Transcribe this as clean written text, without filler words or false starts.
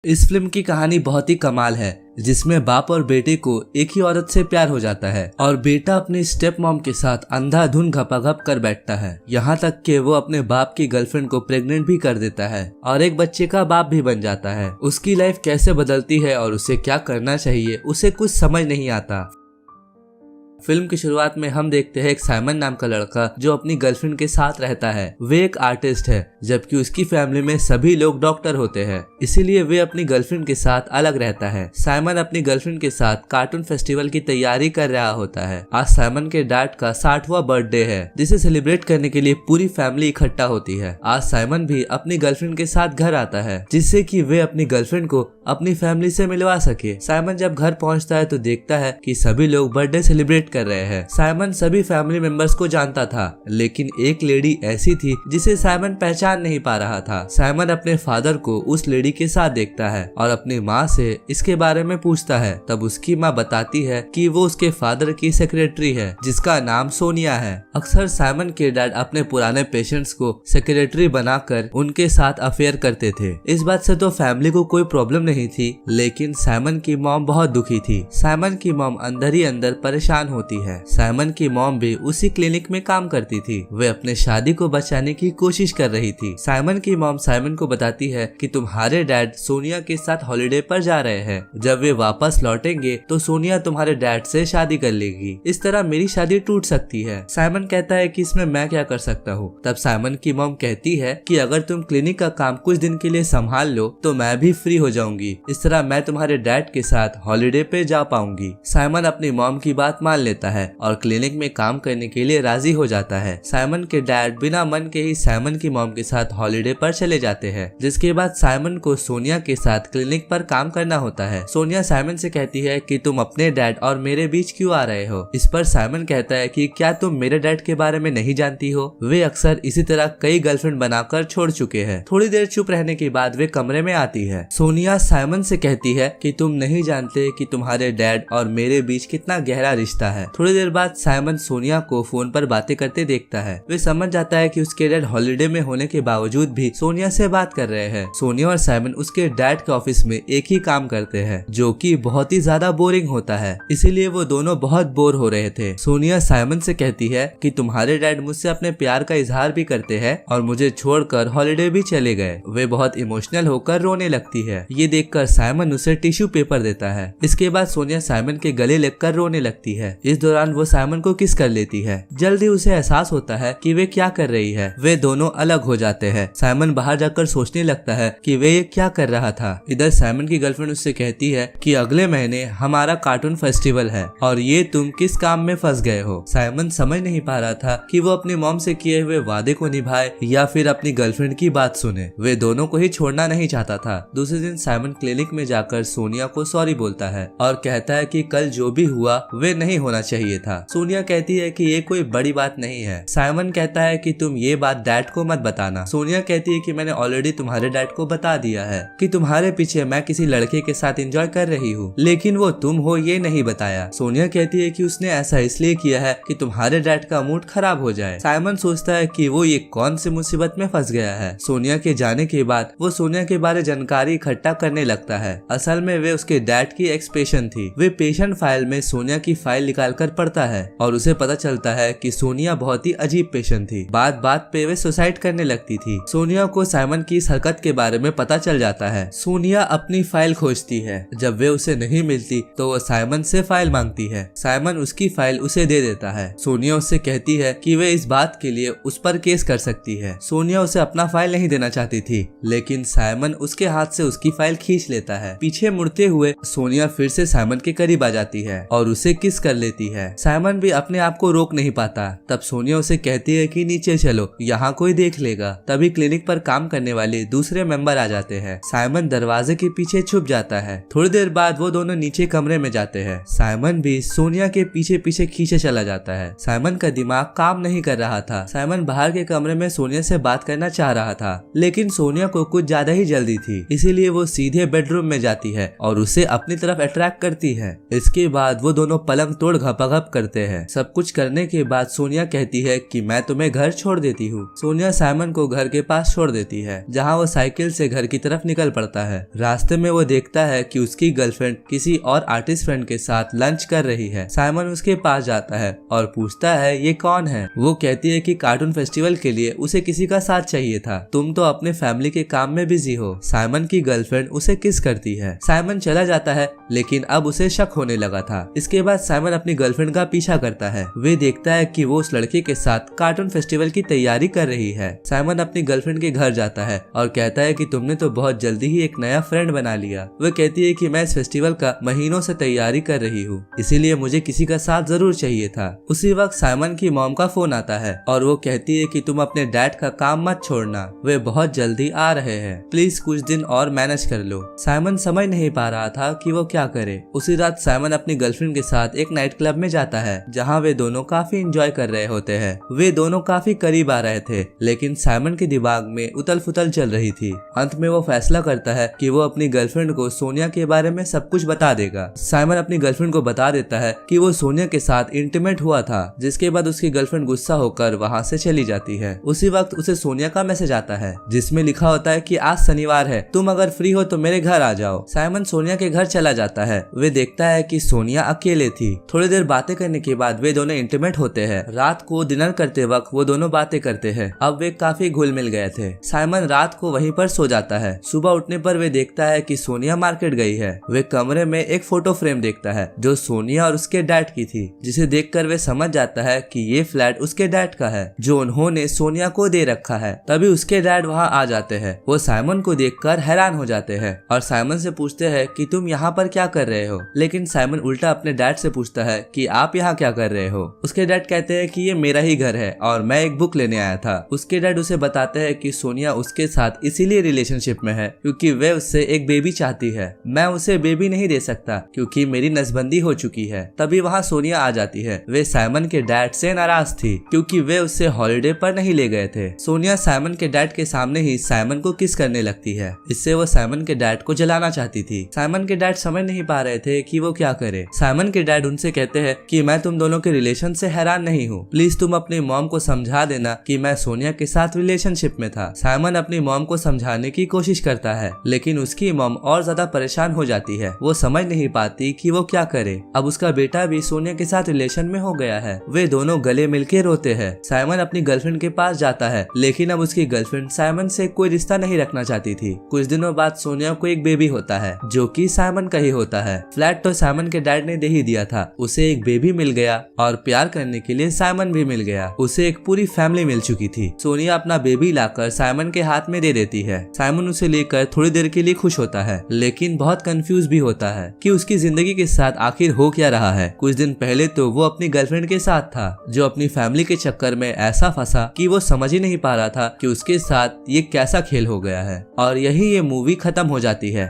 इस फिल्म की कहानी बहुत ही कमाल है, जिसमें बाप और बेटे को एक ही औरत से प्यार हो जाता है और बेटा अपनी स्टेप मॉम के साथ अंधाधुन घपाघप कर बैठता है। यहाँ तक कि वो अपने बाप की गर्लफ्रेंड को प्रेग्नेंट भी कर देता है और एक बच्चे का बाप भी बन जाता है। उसकी लाइफ कैसे बदलती है और उसे क्या करना चाहिए उसे कुछ समझ नहीं आता। फिल्म की शुरुआत में हम देखते हैं एक साइमन नाम का लड़का जो अपनी गर्लफ्रेंड के साथ रहता है। वे एक आर्टिस्ट है, जबकि उसकी फैमिली में सभी लोग डॉक्टर होते हैं, इसीलिए वे अपनी गर्लफ्रेंड के साथ अलग रहता है। साइमन अपनी गर्लफ्रेंड के साथ कार्टून फेस्टिवल की तैयारी कर रहा होता है। आज साइमन के डैड का 60वां बर्थडे है, जिसे सेलिब्रेट करने के लिए पूरी फैमिली इकट्ठा होती है। आज साइमन भी अपनी गर्लफ्रेंड के साथ घर आता है, जिससे कि वे अपनी गर्लफ्रेंड को अपनी फैमिली से मिलवा सके। साइमन जब घर पहुंचता है तो देखता है कि सभी लोग बर्थडे सेलिब्रेट कर रहे हैं। साइमन सभी फैमिली मेंबर्स को जानता था, लेकिन एक लेडी ऐसी थी जिसे साइमन पहचान नहीं पा रहा था। साइमन अपने फादर को उस लेडी के साथ देखता है और अपनी माँ से इसके बारे में पूछता है। तब उसकी माँ बताती है कि वो उसके फादर की सेक्रेटरी है, जिसका नाम सोनिया है। अक्सर साइमन के डैड अपने पुराने पेशेंट्स को सेक्रेटरी बनाकर उनके साथ अफेयर करते थे। इस बात से तो फैमिली को कोई प्रॉब्लम नहीं थी, लेकिन साइमन की मॉम बहुत दुखी थी। साइमन की मॉम अंदर ही अंदर परेशान होती है। साइमन की मॉम भी उसी क्लिनिक में काम करती थी। वे अपने शादी को बचाने की कोशिश कर रही थी। साइमन की मॉम साइमन को बताती है कि तुम्हारे डैड सोनिया के साथ हॉलिडे पर जा रहे हैं। जब वे वापस लौटेंगे तो सोनिया तुम्हारे डैड से शादी कर लेगी। इस तरह मेरी शादी टूट सकती है। साइमन कहता है कि इसमें मैं क्या कर सकता हूँ। तब साइमन की मॉम कहती है कि अगर तुम क्लिनिक का काम कुछ दिन के लिए संभाल लो तो मैं भी फ्री हो जाऊंगी। इस तरह मैं तुम्हारे डैड के साथ हॉलिडे पे जा पाऊंगी। साइमन अपनी मॉम की बात मान लेता है और क्लिनिक में काम करने के लिए राजी हो जाता है। साइमन के डैड बिना मन के ही साइमन की मॉम के साथ हॉलिडे पर चले जाते हैं, जिसके बाद साइमन को सोनिया के साथ क्लिनिक पर काम करना होता है। सोनिया साइमन से कहती है कि तुम अपने डैड और मेरे बीच क्यों आ रहे हो। इस पर साइमन कहता है कि क्या तुम मेरे डैड के बारे में नहीं जानती हो। वे अक्सर इसी तरह कई गर्लफ्रेंड बनाकर छोड़ चुके हैं। थोड़ी देर चुप रहने के बाद वे कमरे में आती है। सोनिया साइमन से कहती है कि तुम नहीं जानते कि तुम्हारे डैड और मेरे बीच कितना गहरा रिश्ता है। थोड़ी देर बाद साइमन सोनिया को फोन पर बातें करते देखता है। वे समझ जाता है कि उसके डैड हॉलिडे में होने के बावजूद भी सोनिया से बात कर रहे हैं। सोनिया और साइमन उसके डैड के ऑफिस में एक ही काम करते हैं, जो कि बहुत ही ज्यादा बोरिंग होता है, इसीलिए वो दोनों बहुत बोर हो रहे थे। सोनिया साइमन से कहती है कि तुम्हारे डैड मुझसे अपने प्यार का इजहार भी करते हैं और मुझे छोड़कर हॉलिडे भी चले गए। वे बहुत इमोशनल होकर रोने लगती है। ये देखकर साइमन उसे टिश्यू पेपर देता है। इसके बाद सोनिया साइमन के गले लगकर रोने लगती है। इस दौरान वो साइमन को किस कर लेती है। जल्दी उसे एहसास होता है कि वे क्या कर रही है। वे दोनों अलग हो जाते हैं। साइमन बाहर जाकर सोचने लगता है कि वे ये क्या कर रहा था। इधर साइमन की गर्लफ्रेंड उससे कहती है कि अगले महीने हमारा कार्टून फेस्टिवल है और ये तुम किस काम में फंस गए हो। साइमन समझ नहीं पा रहा था कि वो अपनी मॉम से किए हुए वादे को निभाए या फिर अपनी गर्लफ्रेंड की बात सुने। वे दोनों को ही छोड़ना नहीं चाहता था। दूसरे दिन साइमन क्लिनिक में जाकर सोनिया को सॉरी बोलता है और कहता है कि कल जो भी हुआ वे नहीं होना चाहिए था। सोनिया कहती है कि ये कोई बड़ी बात नहीं है। साइमन कहता है कि तुम ये बात डैड को मत बताना। सोनिया कहती है कि मैंने ऑलरेडी तुम्हारे डैड को बता दिया है कि तुम्हारे पीछे मैं किसी लड़के के साथ एंजॉय कर रही हूँ, लेकिन वो तुम हो ये नहीं बताया। सोनिया कहती है कि उसने ऐसा इसलिए किया है कि तुम्हारे डैड का मूड खराब हो जाए। साइमन सोचता है कि वो ये कौन सी मुसीबत में फंस गया है। सोनिया के जाने के बाद वो सोनिया के बारे जानकारी इकट्ठा करने लगता है। असल में वे उसके डैड की एक्स पेशेंट थी। वे पेशेंट फाइल में सोनिया की फाइल निकाल कर पढ़ता है और उसे पता चलता है कि सोनिया बहुत ही अजीब पेशेंट थी। बात बात पे वे सुसाइड करने लगती थी। सोनिया को साइमन की इस हरकत के बारे में पता चल जाता है। सोनिया अपनी फाइल खोजती है। जब वे उसे नहीं मिलती तो वो साइमन से फाइल मांगती है। साइमन उसकी फाइल उसे दे देता है। सोनिया उससे कहती है कि वे इस बात के लिए उस पर केस कर सकती है। सोनिया उसे अपना फाइल नहीं देना चाहती थी, लेकिन साइमन उसके हाथ से उसकी फाइल खींच लेता है। पीछे मुड़ते हुए सोनिया फिर से साइमन के करीब आ जाती है और उसे किस कर लेती है। साइमन भी अपने आप को रोक नहीं पाता। तब सोनिया उसे कहती है कि नीचे चलो, यहाँ कोई देख लेगा। तभी क्लिनिक पर काम करने वाले दूसरे मेंबर आ जाते हैं। साइमन दरवाजे के पीछे छुप जाता है। थोड़ी देर बाद वो दोनों नीचे कमरे में जाते हैं। साइमन भी सोनिया के पीछे पीछे खींचे चला जाता है। साइमन का दिमाग काम नहीं कर रहा था। साइमन बाहर के कमरे में सोनिया से बात करना चाह रहा था, लेकिन सोनिया को कुछ ज्यादा ही जल्दी थी, इसीलिए वो सीधे बेडरूम में जाती है और उसे अपनी तरफ अट्रैक्ट करती है। इसके बाद वो दोनों पलंग तोड़ घपाघप करते हैं। सब कुछ करने के बाद सोनिया कहती है कि मैं तुम्हें घर छोड़ देती हूँ। सोनिया साइमन को घर के पास छोड़ देती है, जहाँ वो साइकिल से घर की तरफ निकल पड़ता है। रास्ते में वो देखता है कि उसकी गर्लफ्रेंड किसी और आर्टिस्ट फ्रेंड के साथ लंच कर रही है। साइमन उसके पास जाता है और पूछता है ये कौन है। वो कहती है कि कार्टून फेस्टिवल के लिए उसे किसी का साथ चाहिए था, तुम तो अपने फैमिली के काम में बिजी हो। साइमन की गर्लफ्रेंड उसे किस करती है। साइमन चला जाता है, लेकिन अब उसे शक होने लगा था। इसके बाद साइमन अपनी गर्लफ्रेंड का पीछा करता है। वे देखता है कि वो उस लड़के के साथ कार्टून फेस्टिवल की तैयारी कर रही है। साइमन अपनी गर्लफ्रेंड के घर जाता है और कहता है कि तुमने तो बहुत जल्दी ही एक नया फ्रेंड बना लिया। वह कहती है कि मैं इस फेस्टिवल का महीनों से तैयारी कर रही हूँ, इसीलिए मुझे किसी का साथ जरूर चाहिए था। उसी वक्त साइमन की मॉम का फोन आता है और वो कहती है कि तुम अपने डैड का काम मत छोड़ना, वे बहुत जल्दी आ रहे हैं, प्लीज कुछ दिन और मैनेज कर लो। साइमन समझ नहीं पा रहा था कि वो क्या करे। उसी रात साइमन अपनी गर्लफ्रेंड के साथ एक नाइट क्लब में जाता है, जहाँ वे दोनों काफी एंजॉय कर रहे होते हैं। वे दोनों काफी करीब आ रहे थे, लेकिन साइमन के दिमाग में उतल फुतल चल रही थी। अंत में वो फैसला करता है कि वो अपनी गर्लफ्रेंड को सोनिया के बारे में सब कुछ बता देगा। साइमन अपनी गर्लफ्रेंड को बता देता है कि वो सोनिया के साथ इंटीमेट हुआ था, जिसके बाद उसकी गर्लफ्रेंड गुस्सा होकर वहाँ से चली जाती है। उसी वक्त उसे सोनिया का मैसेज आता है, जिसमें लिखा होता है कि आज शनिवार है, तुम अगर फ्री हो तो मेरे घर आ जाओ। साइमन सोनिया के घर चला जाता है। वे देखता है कि सोनिया अकेले थी। थोड़ी देर बातें करने के बाद वे दोनों इंटीमेट होते हैं। रात को डिनर करते वक्त वो दोनों बातें करते हैं। अब वे काफी घुल मिल गए थे। साइमन रात को वहीं पर सो जाता है। सुबह उठने पर वे देखता है कि सोनिया मार्केट गई है। वे कमरे में एक फोटो फ्रेम देखता है जो सोनिया और उसके डैड की थी, जिसे देखकर वे समझ जाता है कि ये फ्लैट उसके डैड का है, जो उन्होंने सोनिया को दे रखा है। तभी उसके डैड वहाँ आ जाते हैं। वो साइमन को देखकर हैरान हो जाते हैं और साइमन से पूछते हैं कि तुम यहाँ पर क्या कर रहे हो। लेकिन साइमन उल्टा अपने डैड से पूछता है कि आप यहाँ क्या कर रहे हो। उसके डैड कहते हैं कि ये मेरा ही घर है और मैं एक बुक लेने आया था। उसके डैड उसे बताते हैं कि सोनिया उसके साथ इसीलिए रिलेशनशिप में है क्योंकि वे उससे एक बेबी चाहती है। मैं उसे बेबी नहीं दे सकता क्योंकि मेरी नसबंदी हो चुकी है। तभी वहाँ सोनिया आ जाती है। वे साइमन के डैड से नाराज थी क्योंकि वे उससे हॉलिडे पर नहीं ले गए थे। सोनिया साइमन के डैड के सामने ही साइमन को किस करने लगती है। इससे वो साइमन के डैड को जलाना चाहती थी। साइमन के डैड समझ नहीं पा रहे थे कि वो क्या करे। साइमन के डैड उनसे कहते हैं कि मैं तुम दोनों के रिलेशन से हैरान नहीं हूँ, प्लीज तुम अपनी मॉम को समझा देना कि मैं सोनिया के साथ रिलेशनशिप में था। साइमन अपनी मॉम को समझाने की कोशिश करता है, लेकिन उसकी मॉम और ज्यादा परेशान हो जाती है। वो समझ नहीं पाती कि वो क्या करे। अब उसका बेटा भी सोनिया के साथ रिलेशन में हो गया है। वे दोनों गले मिलके रोते हैं। साइमन अपनी गर्लफ्रेंड के पास जाता है, लेकिन अब उसकी गर्लफ्रेंड साइमन से कोई रिश्ता नहीं रखना चाहती थी। कुछ दिनों बाद सोनिया को एक बेबी होता है जो कि साइमन का ही होता है। फ्लैट तो साइमन के डैड ने दे ही दिया था। उसे एक बेबी मिल गया और प्यार करने के लिए साइमन भी मिल गया। उसे एक पूरी फैमिली मिल चुकी थी। सोनिया अपना बेबी लाकर साइमन के हाथ में दे देती है। साइमन उसे लेकर थोड़ी देर के लिए खुश होता है, लेकिन बहुत कंफ्यूज भी होता है कि उसकी जिंदगी के साथ आखिर हो क्या रहा है। कुछ दिन पहले तो वो अपनी गर्लफ्रेंड के साथ था, जो अपनी फैमिली के चक्कर में ऐसा फंसा कि वो समझ ही नहीं पा रहा था कि उसके साथ ये कैसा खेल हो गया है। और यही ये मूवी खत्म हो जाती है।